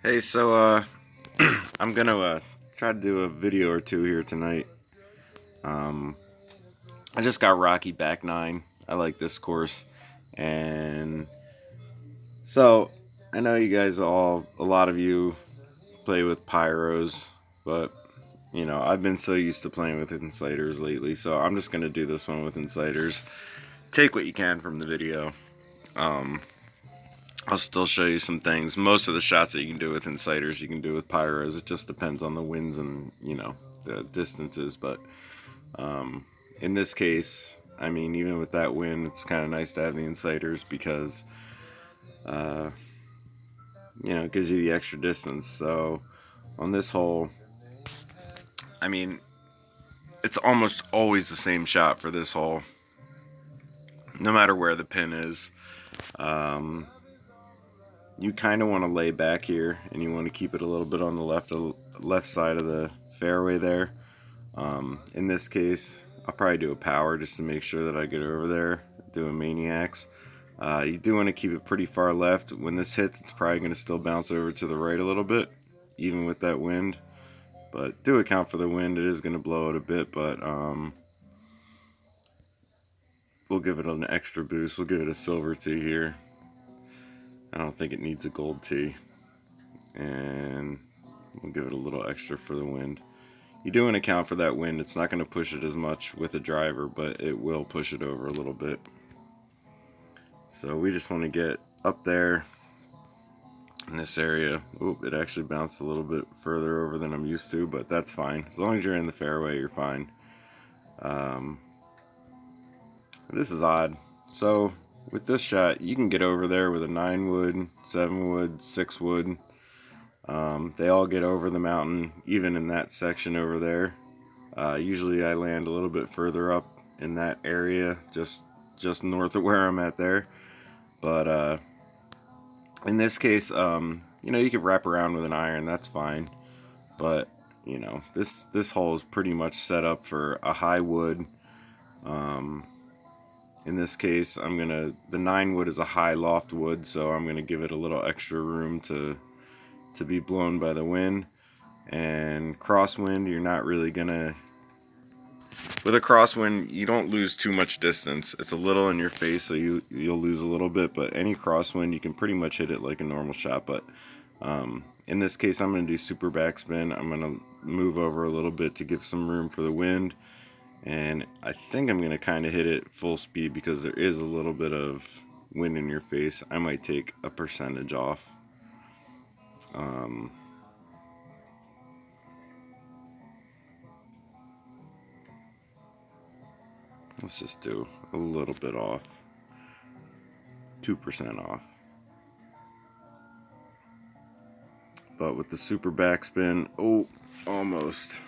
Hey, so I'm gonna try to do a video or two here tonight. Um, I just got Rocky Back 9. I like this course, and so I know you guys a lot of you play with pyros, but I've been so used to playing with insighters lately, so I'm just gonna do this one with insighters. Take what you can from the video. Um, I'll still show you some things. Most of the shots that you can do with insighters, you can do with pyros. It just depends on the winds and, the distances. But in this case, I mean, even with that wind, it's kind of nice to have the insighters because, uh, it gives you the extra distance. So on this hole, I mean, it's almost always the same shot for this hole, no matter where the pin is. You kind of want to lay back here, and you want to keep it a little bit on the left side of the fairway there. In this case, I'll probably do a power just to make sure that I get over there, doing maniacs. You do want to keep it pretty far left. When this hits, it's probably going to still bounce over to the right a little bit, even with that wind. But do account for the wind. It is going to blow it a bit, but we'll give it an extra boost. We'll give it a silver tee here. I don't think it needs a gold tee. And we'll give it a little extra for the wind. You do want to account for that wind. It's not going to push it as much with a driver, but it will push it over a little bit. So we just want to get up there in this area. Oop, it actually bounced a little bit further over than I'm used to, but that's fine. As long as you're in the fairway, you're fine. This is odd. So with this shot, you can get over there with a 9 wood, 7 wood, 6 wood. They all get over the mountain, even in that section over there. Usually I land a little bit further up in that area, just north of where I'm at there. But in this case, you could wrap around with an iron, that's fine. But this hole is pretty much set up for a high wood. In this case, the 9 wood is a high loft wood, so I'm gonna give it a little extra room to be blown by the wind. And crosswind, you're not really gonna, with a crosswind, you don't lose too much distance. It's a little in your face, so you'll lose a little bit, but any crosswind, you can pretty much hit it like a normal shot. But in this case, I'm going to do super backspin. I'm going to move over a little bit to give some room for the wind, and I think I'm going to kind of hit it full speed because there is a little bit of wind in your face. I might take a percentage off. Let's just do a little bit off, 2% off. But with the super backspin, oh, almost.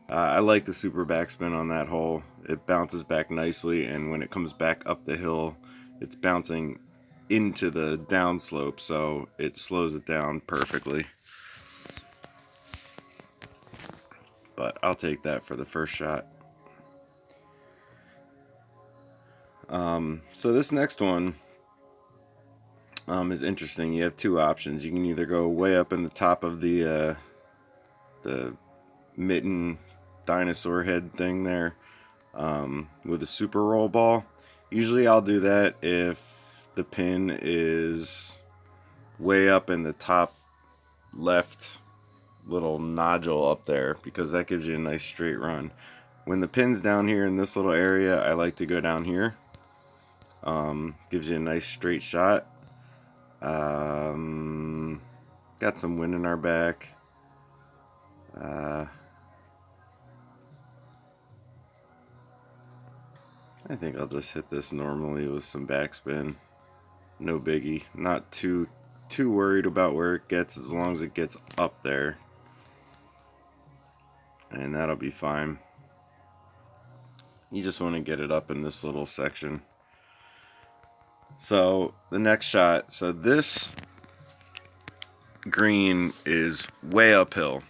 I like the super backspin on that hole. It bounces back nicely, and when it comes back up the hill, it's bouncing into the downslope, so it slows it down perfectly. But I'll take that for the first shot. So this next one is interesting. You have two options. You can either go way up in the top of the mitten dinosaur head thing there with a super roll ball. Usually I'll do that if the pin is way up in the top left little nodule up there, because that gives you a nice straight run. When the pin's down here in this little area, I like to go down here. Gives you a nice straight shot. Got some wind in our back. I think I'll just hit this normally with some backspin. No biggie. Not too worried about where it gets, as long as it gets up there. And that'll be fine. You just want to get it up in this little section. So the next shot, so this green is way uphill.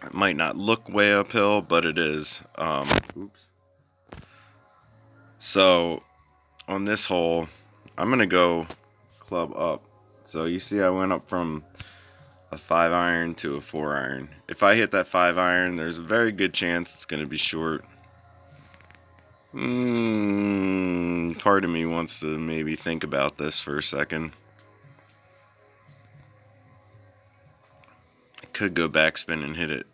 It might not look way uphill, but it is. Oops. So on this hole, I'm gonna go club up So you see I went up from a 5-iron to a 4-iron. If I hit that 5-iron, there's a very good chance it's going to be short. Part of me wants to maybe think about this for a second. I could go backspin and hit it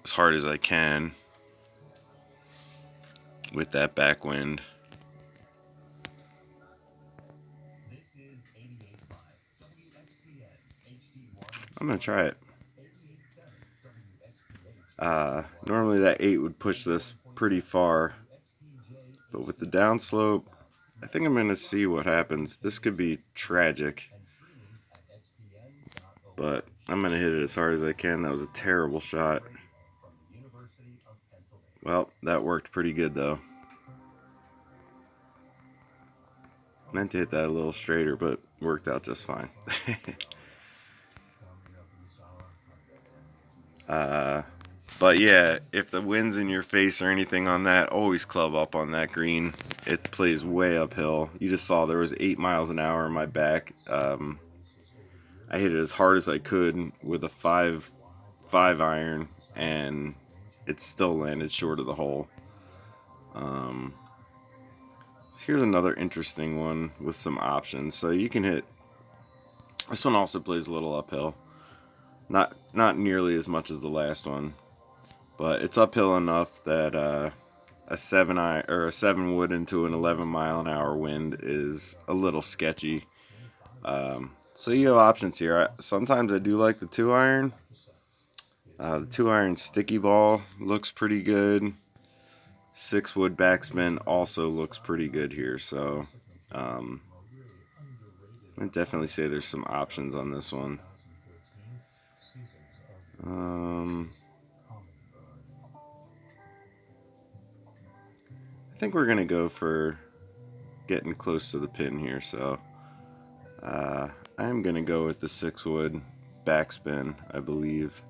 as hard as I can with that backwind. I'm going to try it. Normally that 8 would push this pretty far, but with the downslope, I think I'm going to see what happens. This could be tragic, but I'm going to hit it as hard as I can. That was a terrible shot. Well, that worked pretty good though. Meant to hit that a little straighter, but worked out just fine. But yeah, if the wind's in your face or anything on that, always club up on that green. It plays way uphill. You just saw there was 8 miles an hour in my back. I hit it as hard as I could with a 5-iron, and it still landed short of the hole. Here's another interesting one with some options. So you can hit, this one also plays a little uphill. Not nearly as much as the last one, but it's uphill enough that a 7 wood into an 11-mile-an-hour wind is a little sketchy. So you have options here. Sometimes I do like the 2-iron. The 2-iron sticky ball looks pretty good. 6-wood backspin also looks pretty good here. So I'd definitely say there's some options on this one. I think we're gonna go for getting close to the pin here, so I'm gonna go with the 6-wood backspin, I believe.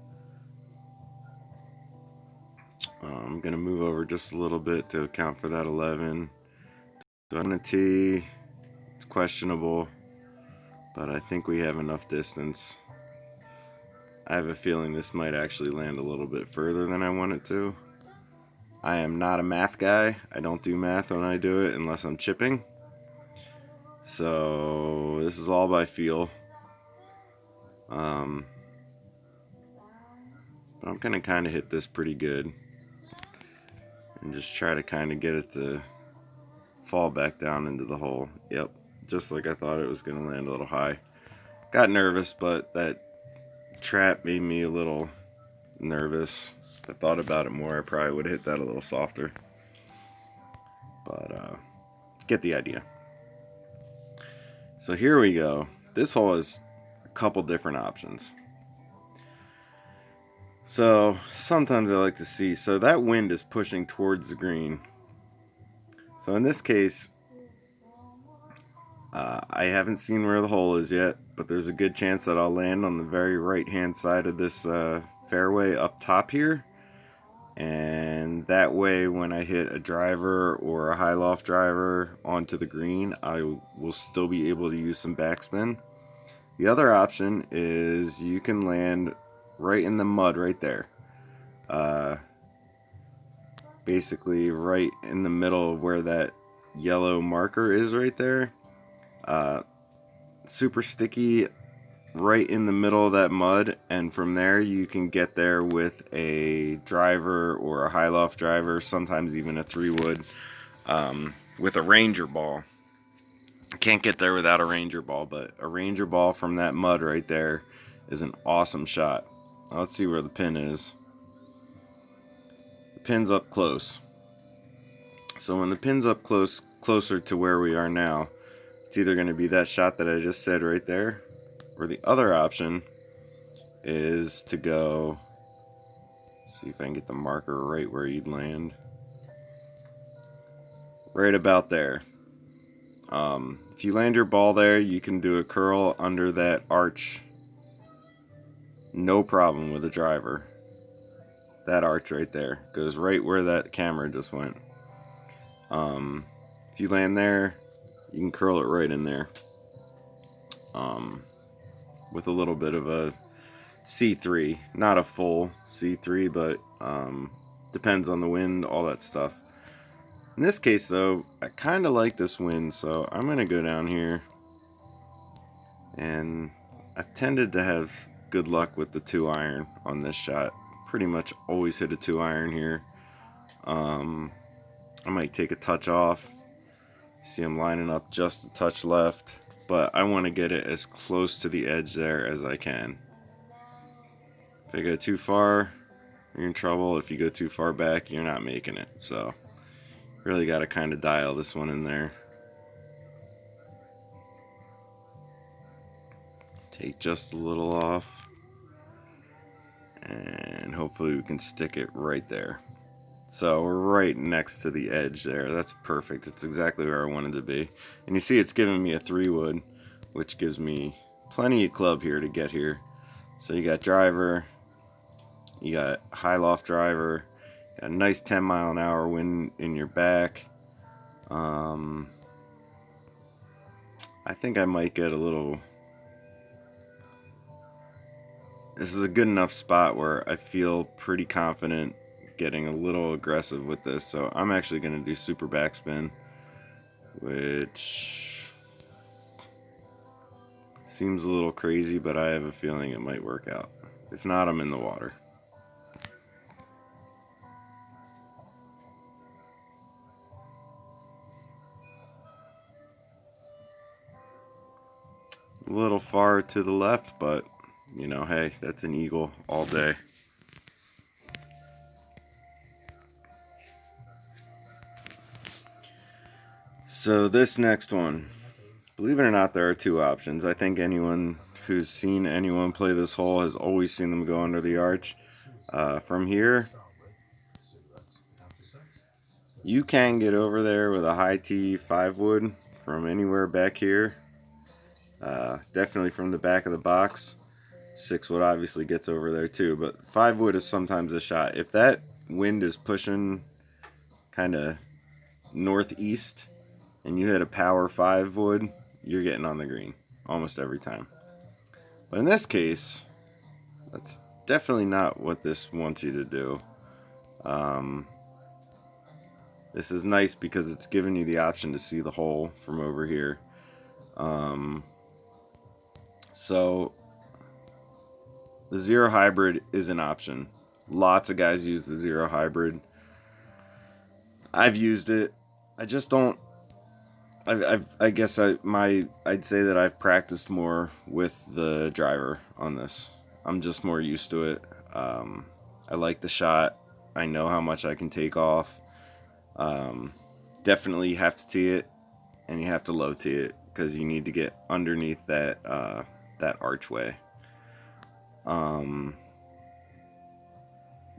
I'm gonna move over just a little bit to account for that 11. So on a tee, it's questionable, but I think we have enough distance. I have a feeling this might actually land a little bit further than I want it to. I am not a math guy. I don't do math when I do it unless I'm chipping. So this is all by feel. But I'm gonna kind of hit this pretty good and just try to kind of get it to fall back down into the hole. Yep, just like I thought it was gonna land a little high. Got nervous, but that trap made me a little nervous. If I thought about it more, I probably would have hit that a little softer. But get the idea. So here we go. This hole has a couple different options. So sometimes I like to see, so that wind is pushing towards the green. So in this case, I haven't seen where the hole is yet, but there's a good chance that I'll land on the very right hand side of this fairway up top here. And that way when I hit a driver or a high loft driver onto the green, I will still be able to use some backspin. The other option is you can land right in the mud right there. Basically right in the middle of where that yellow marker is right there. Super sticky right in the middle of that mud, and from there you can get there with a driver or a high loft driver, sometimes even a 3-wood, with a Ranger ball. Can't get there without a Ranger ball, but a Ranger ball from that mud right there is an awesome shot. Now let's see where the pin is. The pin's up close. So when the pin's up closer to where we are now, it's either going to be that shot that I just said right there, or the other option is to go, see if I can get the marker right where you'd land. Right about there. If you land your ball there, you can do a curl under that arch. No problem with a driver. That arch right there goes right where that camera just went. If you land there, you can curl it right in there. with a little bit of a C3. Not a full C3, but depends on the wind, all that stuff. In this case, though, I kind of like this wind, so I'm going to go down here. And I've tended to have good luck with the 2-iron on this shot. Pretty much always hit a 2-iron here. I might take a touch off. See, I'm lining up just a touch left, but I want to get it as close to the edge there as I can. If I go too far, you're in trouble. If you go too far back, you're not making it. So really got to kind of dial this one in there. Take just a little off, and hopefully we can stick it right there. So we're right next to the edge there. That's perfect. It's exactly where I wanted to be. And you see it's giving me a 3-wood, which gives me plenty of club here to get here. So you got driver, you got high loft driver, got a nice 10-mile-an-hour wind in your back. I think I might get a little... This is a good enough spot where I feel pretty confident getting a little aggressive with this, so I'm actually going to do super backspin, which seems a little crazy, but I have a feeling it might work out. If not, I'm in the water. A little far to the left, but you know, hey, that's an eagle all day. So this next one, believe it or not, there are 2 options. I think anyone who's seen anyone play this hole has always seen them go under the arch. From here, you can get over there with a high T 5-wood from anywhere back here. Definitely from the back of the box. 6-wood obviously gets over there too, but 5-wood is sometimes a shot. If that wind is pushing kind of northeast and you hit a power 5-wood, you're getting on the green almost every time. But in this case, that's definitely not what this wants you to do. This is nice because it's giving you the option to see the hole from over here. So the zero hybrid is an option. Lots of guys use the zero hybrid. I've used it. I just don't. I guess I'd say that I've practiced more with the driver on this. I'm just more used to it. I like the shot. I know how much I can take off. Definitely you have to tee it, and you have to low tee it because you need to get underneath that that archway.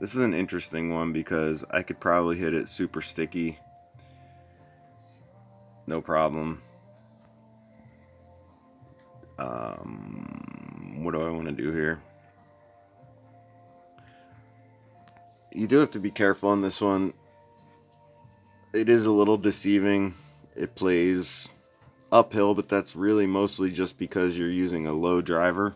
This is an interesting one because I could probably hit it super sticky. No problem. What do I want to do here? You do have to be careful on this one. It is a little deceiving. It plays uphill, but that's really mostly just because you're using a low driver.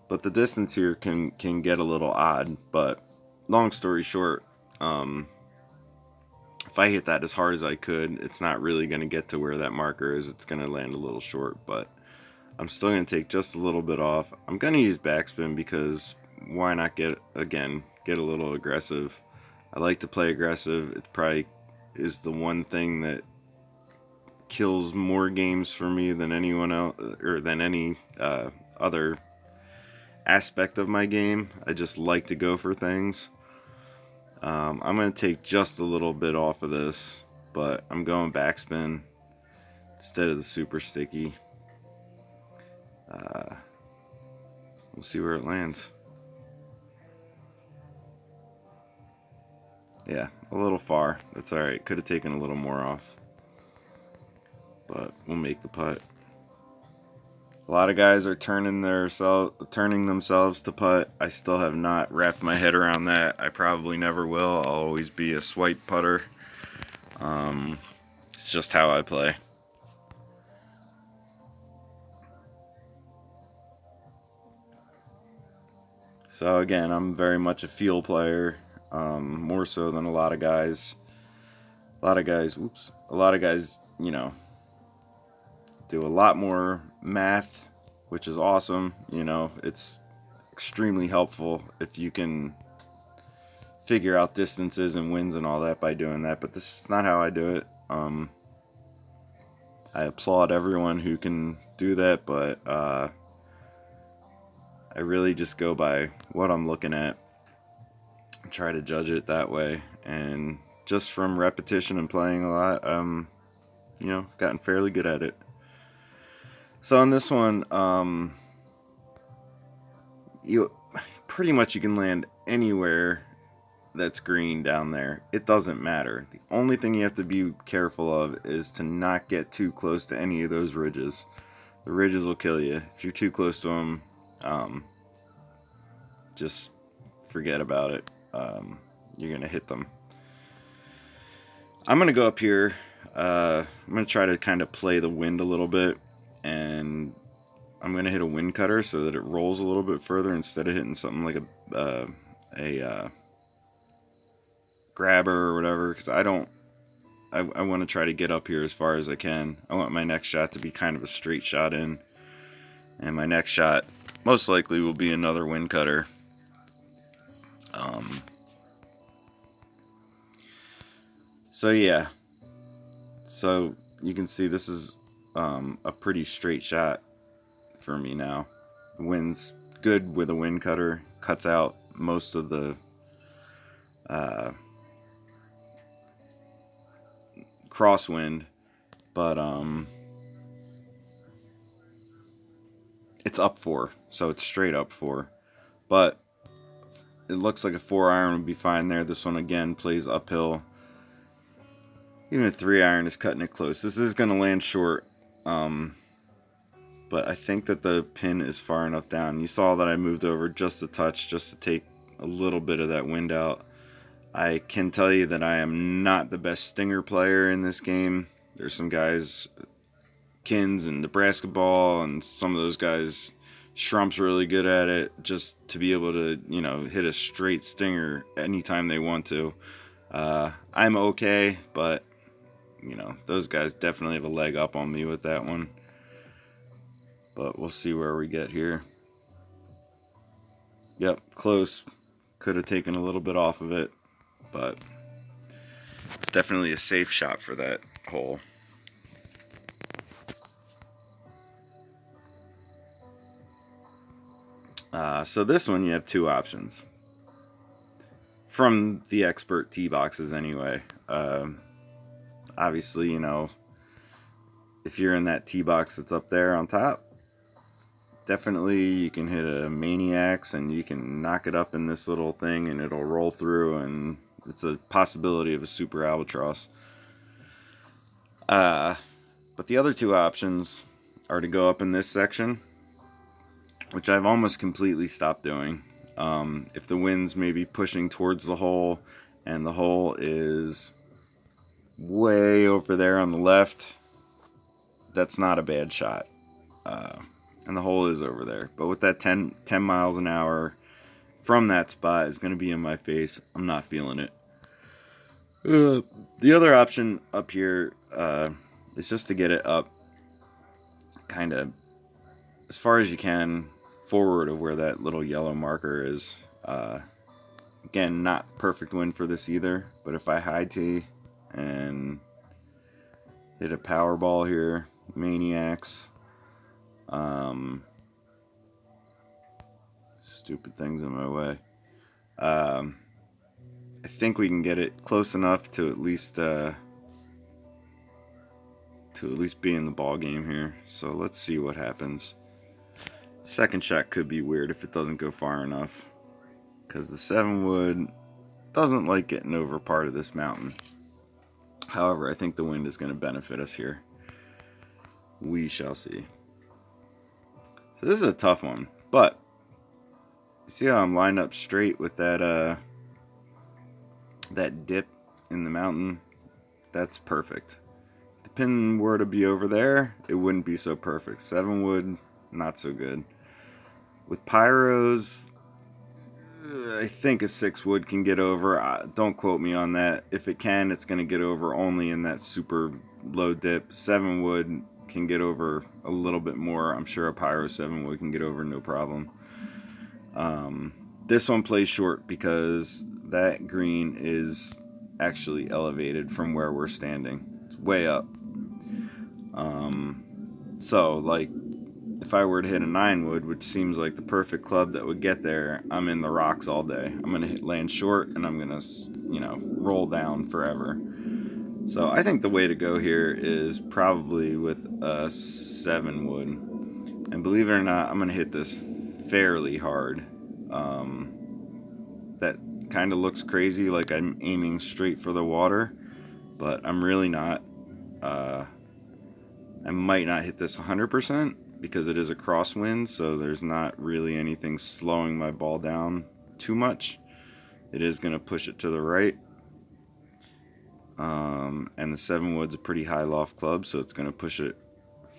But the distance here can get a little odd. But long story short, if I hit that as hard as I could, it's not really going to get to where that marker is. It's going to land a little short, but I'm still going to take just a little bit off. I'm going to use backspin because why not get a little aggressive. I like to play aggressive. It probably is the one thing that kills more games for me than anyone else, or than any other aspect of my game. I just like to go for things. I'm going to take just a little bit off of this, but I'm going backspin instead of the super sticky. We'll see where it lands. Yeah, a little far. That's alright. Could have taken a little more off. But we'll make the putt. A lot of guys are turning themselves to putt. I still have not wrapped my head around that. I probably never will. I'll always be a swipe putter. It's just how I play. So again, I'm very much a feel player, more so than a lot of guys. A lot of guys, you know, do a lot more math, which is awesome. You know, it's extremely helpful if you can figure out distances and wins and all that by doing that. But this is not how I do it. I applaud everyone who can do that, but I really just go by what I'm looking at, try to judge it that way, and just from repetition and playing a lot, you know, gotten fairly good at it. So on this one, you pretty much you can land anywhere that's green down there. It doesn't matter. The only thing you have to be careful of is to not get too close to any of those ridges. The ridges will kill you. If you're too close to them, just forget about it. You're gonna hit them. I'm gonna go up here. I'm gonna try to kind of play the wind a little bit, and I'm gonna hit a wind cutter so that it rolls a little bit further instead of hitting something like a grabber or whatever, because I want to try to get up here as far as I can. I want my next shot to be kind of a straight shot in, and my next shot most likely will be another wind cutter. So yeah, so you can see this is a pretty straight shot for me now. The wind's good with a wind cutter, cuts out most of the crosswind, but it's up 4, so it's straight up 4, but it looks like a 4-iron would be fine there. This one again plays uphill. Even a 3-iron is cutting it close. This is going to land short, but I think that the pin is far enough down. You saw that I moved over just a touch, just to take a little bit of that wind out. I can tell you that I am not the best stinger player in this game. There's some guys, Kins and Nebraska Ball, and some of those guys, Schrump's really good at it, just to be able to, you know, hit a straight stinger anytime they want to. I'm okay, but you know, those guys definitely have a leg up on me with that one. But we'll see where we get here. Yep, close. Could have taken a little bit off of it, but it's definitely a safe shot for that hole. So this one you have 2 options. From the expert tee boxes anyway. Obviously, you know, if you're in that tee box that's up there on top, definitely you can hit a Maniacs and you can knock it up in this little thing and it'll roll through, and it's a possibility of a super albatross. But the other 2 options are to go up in this section, which I've almost completely stopped doing. If the wind's maybe pushing towards the hole and the hole is way over there on the left, that's not a bad shot. And the hole is over there. But with that 10 miles an hour from that spot is going to be in my face, I'm not feeling it. The other option up here is just to get it up kind of as far as you can forward of where that little yellow marker is. Again, not perfect wind for this either, but if I high tee and hit a power ball here, Maniacs, stupid things in my way, I think we can get it close enough to at least be in the ball game here. So let's see what happens. Second shot could be weird if it doesn't go far enough, because the 7-wood doesn't like getting over part of this mountain. However, I think the wind is going to benefit us here. We shall see. So this is a tough one, but you see how I'm lined up straight with that that dip in the mountain? That's perfect. If the pin were to be over there, it wouldn't be so perfect. 7-wood, not so good. With pyros, I think a 6 wood can get over. Don't quote me on that. If it can, it's going to get over only in that super low dip. 7 wood can get over a little bit more. I'm sure a Pyro 7 wood can get over no problem. This one plays short because that green is actually elevated from where we're standing. It's way up. So, like, if I were to hit a 9 wood, which seems like the perfect club that would get there, I'm in the rocks all day. I'm going to land short, and I'm going to, roll down forever. So I think the way to go here is probably with a 7 wood. And believe it or not, I'm going to hit this fairly hard. That kind of looks crazy, like I'm aiming straight for the water, but I'm really not. I might not hit this 100% because it is a crosswind, so there's not really anything slowing my ball down too much. It is going to push it to the right. And the 7 wood's a pretty high loft club, so it's going to push it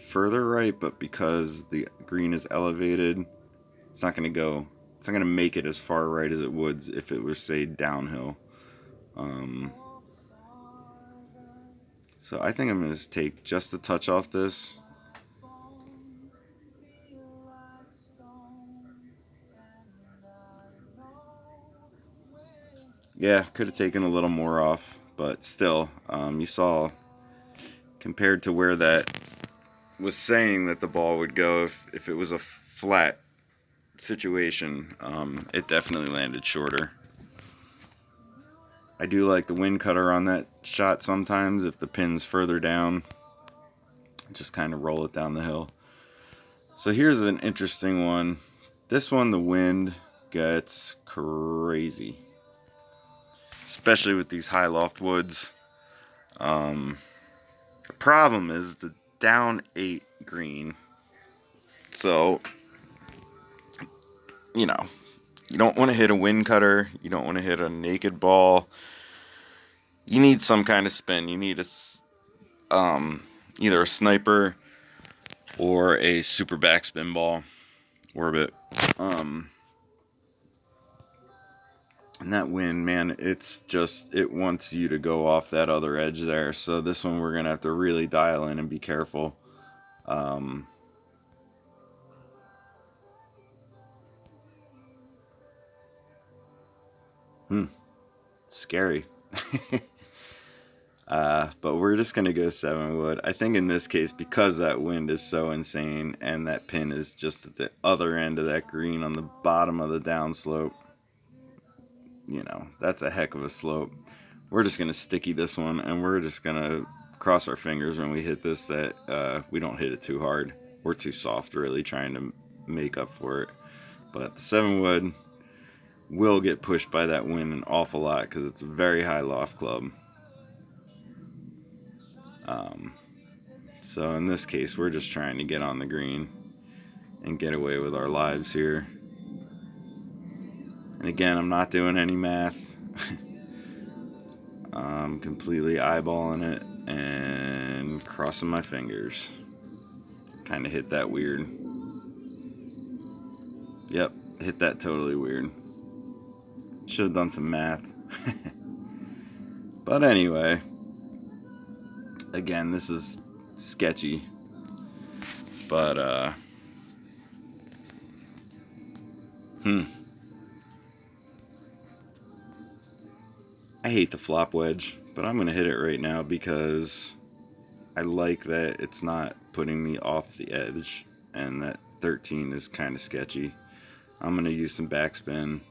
further right, but because the green is elevated, it's not going to make it as far right as it would if it were, say, downhill. So I think I'm going to take just a touch off this. Yeah, could have taken a little more off, but still, you saw compared to where that was saying that the ball would go if it was a flat situation, it definitely landed shorter. I do like the wind cutter on that shot sometimes. If the pin's further down, just kind of roll it down the hill. So here's an interesting one. This one, the wind gets crazy, especially with these high loft woods. The problem is the down 8 green. So, you don't want to hit a wind cutter. You don't want to hit a naked ball. You need some kind of spin. You need either a sniper or a super backspin ball orbit. And that wind, man, it wants you to go off that other edge there. So this one we're going to have to really dial in and be careful. Scary. But we're just going to go 7 wood. I think in this case, because that wind is so insane and that pin is just at the other end of that green on the bottom of the downslope, that's a heck of a slope. We're just going to sticky this one, and we're just going to cross our fingers when we hit this that we don't hit it too hard. We're too soft, really, trying to make up for it. But the 7 wood will get pushed by that wind an awful lot because it's a very high loft club. So in this case, we're just trying to get on the green and get away with our lives here. And again, I'm not doing any math. I'm completely eyeballing it and crossing my fingers. Kind of hit that weird. Yep, hit that totally weird. Should have done some math. But anyway, again, this is sketchy. But, I hate the flop wedge, but I'm going to hit it right now because I like that it's not putting me off the edge, and that 13 is kind of sketchy. I'm going to use some backspin.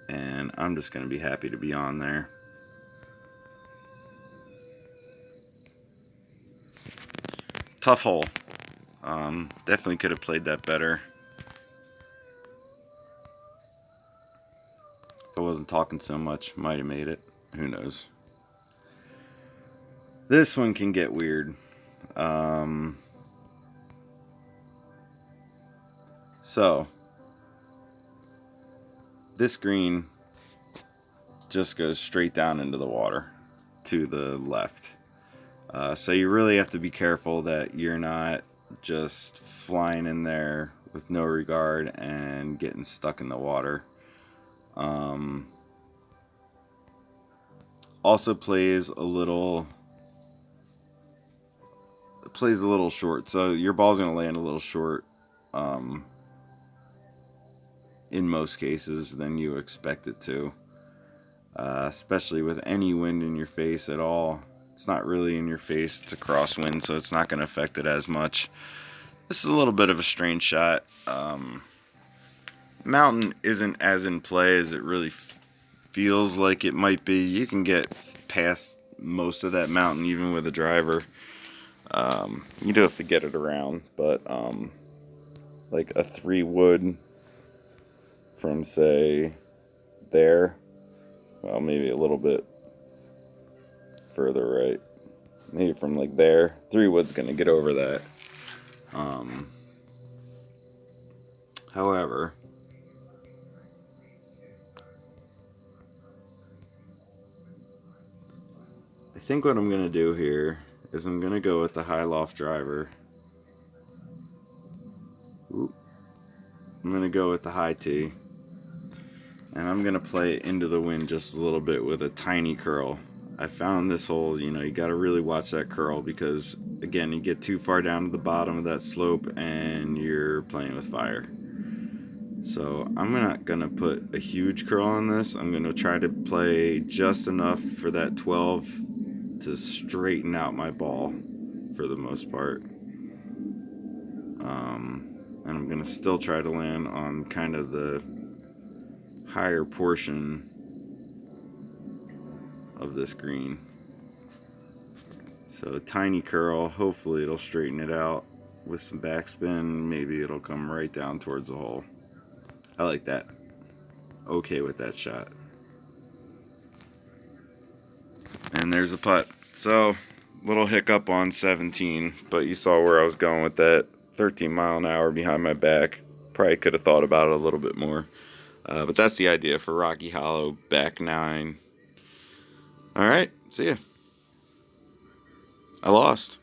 And I'm just going to be happy to be on there. Tough hole. Definitely could have played that better. If I wasn't talking so much, might have made it. Who knows? This one can get weird. So, this green just goes straight down into the water to the left. So you really have to be careful that you're not just flying in there with no regard and getting stuck in the water. Also plays a little short, so your ball's going to land a little short in most cases than you expect it to, especially with any wind in your face at all. It's not really in your face, it's a crosswind, so it's not going to affect it as much. This is a little bit of a strange shot. Mountain isn't as in play as it really feels like it might be. You can get past most of that mountain even with a driver. You do have to get it around, but like a 3-wood from, say, there, well, maybe a little bit further right, maybe from like there, 3-wood's gonna get over that. However, I think what I'm gonna do here is I'm gonna go with the high loft driver. Ooh. I'm gonna go with the high tee, and I'm gonna play it into the wind just a little bit with a tiny curl. I found this hole, you gotta really watch that curl, because again, you get too far down to the bottom of that slope and you're playing with fire. So I'm not gonna put a huge curl on this. I'm gonna try to play just enough for that 12 to straighten out my ball for the most part. And I'm gonna still try to land on kind of the higher portion of this green. So a tiny curl, hopefully it'll straighten it out. With some backspin, maybe it'll come right down towards the hole. I like that. Okay with that shot. And there's a putt. So, little hiccup on 17, but you saw where I was going with that. 13 mile an hour behind my back. Probably could have thought about it a little bit more. But that's the idea for Rocky Hollow, back 9. Alright, see ya. I lost.